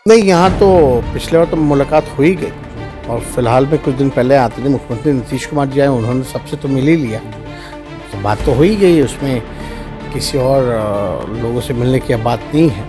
नहीं, यहाँ तो पिछले बार तो मुलाकात हो ही गई और फिलहाल में कुछ दिन पहले आते थे मुख्यमंत्री नीतीश कुमार जी आए, उन्होंने सबसे तो मिल ही लिया, तो बात तो हो ही गई। उसमें किसी और लोगों से मिलने की बात नहीं है।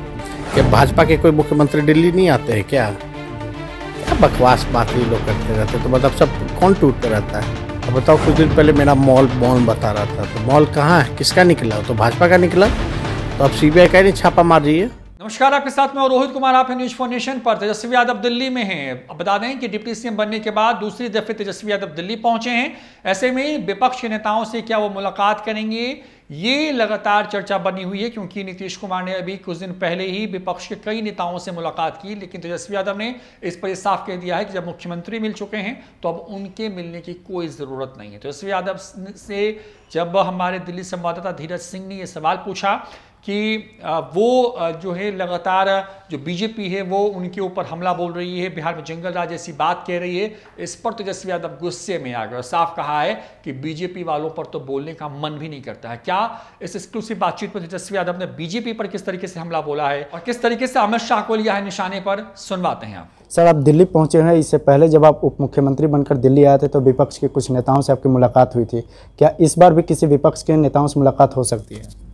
क्या भाजपा के कोई मुख्यमंत्री दिल्ली नहीं आते हैं क्या? क्या बकवास बात ये लोग करते रहते, तो मतलब सब कौन टूटते रहता है? अब बताओ, कुछ दिन पहले मेरा मॉल बता रहा था, तो मॉल कहाँ है, किसका निकला? तो भाजपा का निकला, तो अब सीबीआई का नहीं छापा मार रही है। नमस्कार, आपके साथ में रोहित कुमार, आप हैं न्यूज फॉर नेशन पर। तेजस्वी यादव दिल्ली में हैं। अब बता दें कि डिप्टी सीएम बनने के बाद दूसरी दफे तेजस्वी यादव दिल्ली पहुंचे हैं। ऐसे में विपक्ष के नेताओं से क्या वो मुलाकात करेंगे, ये लगातार चर्चा बनी हुई है, क्योंकि नीतीश कुमार ने अभी कुछ दिन पहले ही विपक्ष के कई नेताओं से मुलाकात की, लेकिन तेजस्वी यादव ने इस पर साफ कह दिया है कि जब मुख्यमंत्री मिल चुके हैं तो अब उनके मिलने की कोई जरूरत नहीं है। तेजस्वी यादव से जब हमारे दिल्ली संवाददाता धीरज सिंह ने यह सवाल पूछा कि वो जो है लगातार जो बीजेपी है वो उनके ऊपर हमला बोल रही है, बिहार में जंगल राज ऐसी बात कह रही है, इस पर तेजस्वी यादव गुस्से में आ गए और साफ कहा है कि बीजेपी वालों पर तो बोलने का मन भी नहीं करता है। क्या इस एक्सक्लूसिव बातचीत में तेजस्वी यादव ने बीजेपी पर किस तरीके से हमला बोला है और किस तरीके से अमित शाह को लिया है निशाने पर, सुनवाते हैं आपको। सर, आप दिल्ली पहुंचे हैं, इससे पहले जब आप उप मुख्यमंत्री बनकर दिल्ली आए थे तो विपक्ष के कुछ नेताओं से आपकी मुलाकात हुई थी। क्या इस बार भी किसी विपक्ष के नेताओं से मुलाकात हो सकती है?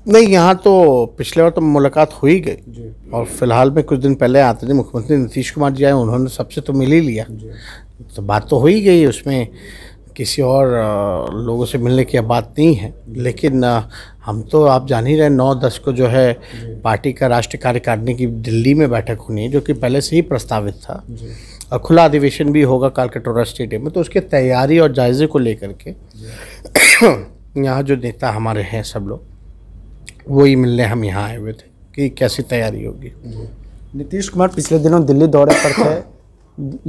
नहीं, यहाँ तो पिछले बार तो मुलाकात हो ही गई और फिलहाल में कुछ दिन पहले आते थे मुख्यमंत्री नीतीश कुमार जी आए, उन्होंने सबसे तो मिल ही लिया, तो बात तो हो ही गई। उसमें किसी और लोगों से मिलने की बात नहीं है। लेकिन हम तो आप जान ही रहे 9-10 को जो है पार्टी का राष्ट्रीय कार्यकारिणी की दिल्ली में बैठक होनी है, जो कि पहले से ही प्रस्तावित था और खुला अधिवेशन भी होगा कालकटोरा स्टेडियम में। तो उसकी तैयारी और जायजे को लेकर के यहाँ जो नेता हमारे हैं सब लोग वही मिलने हम यहाँ आए हुए थे कि कैसी तैयारी होगी। नीतीश कुमार पिछले दिनों दिल्ली दौरे पर थे।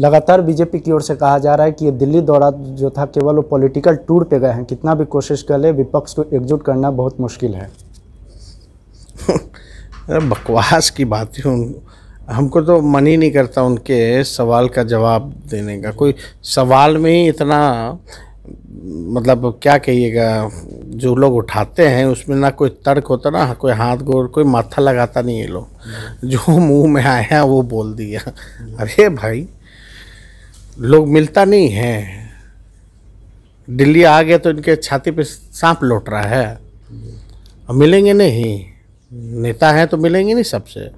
लगातार बीजेपी की ओर से कहा जा रहा है कि ये दिल्ली दौरा जो था केवल वो पॉलिटिकल टूर पे गए हैं, कितना भी कोशिश कर ले विपक्ष को एकजुट करना बहुत मुश्किल है। बकवास की बात है। हमको तो मन ही नहीं करता उनके सवाल का जवाब देने का। कोई सवाल में ही इतना मतलब क्या कहिएगा, जो लोग उठाते हैं उसमें ना कोई तर्क होता, ना कोई हाथ गोड़, कोई माथा लगाता नहीं है। लोग जो मुंह में आया वो बोल दिया। अरे भाई, लोग मिलता नहीं है। दिल्ली आ गए तो इनके छाती पे सांप लौट रहा है। अब मिलेंगे नहीं, नेता हैं तो मिलेंगे नहीं सबसे।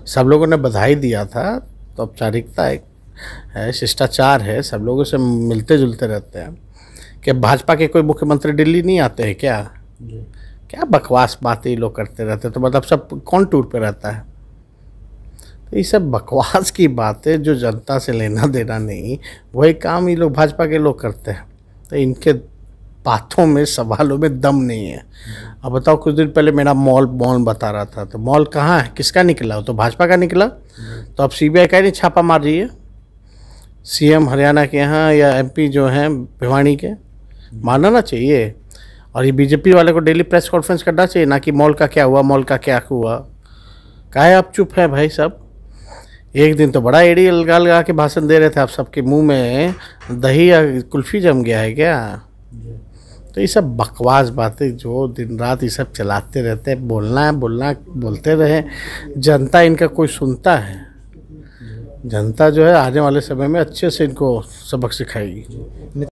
सब लोगों ने बधाई दिया था, तो औपचारिकता है, शिष्टाचार है, सब लोगों से मिलते जुलते रहते हैं। क्या भाजपा के कोई मुख्यमंत्री दिल्ली नहीं आते हैं क्या? क्या बकवास बातें ये लोग करते रहते, तो मतलब सब कौन टूर पे रहता है? तो ये सब बकवास की बातें, जो जनता से लेना देना नहीं, वही काम ये लोग भाजपा के लोग करते हैं। तो इनके बातों में, सवालों में दम नहीं है। अब बताओ, कुछ दिन पहले मेरा मॉल बता रहा था, तो मॉल कहाँ है, किसका निकला? तो भाजपा का निकला, तो अब सीबीआई का नहीं छापा मार रही है। सीएम हरियाणा के यहाँ या एमपी जो हैं भिवानी के, मानना ना चाहिए। और ये बीजेपी वाले को डेली प्रेस कॉन्फ्रेंस करना चाहिए, ना कि मॉल का क्या हुआ, मॉल का क्या हुआ। काहे आप चुप है भाई सब? एक दिन तो बड़ा एड़ी लगा के भाषण दे रहे थे, आप सबके मुंह में दही या कुल्फी जम गया है क्या? तो ये सब बकवास बातें जो दिन रात ये सब चलाते रहते हैं। बोलना बोलते रहे। जनता इनका कोई सुनता है? जनता जो है आने वाले समय में अच्छे से इनको सबक सिखाएगी।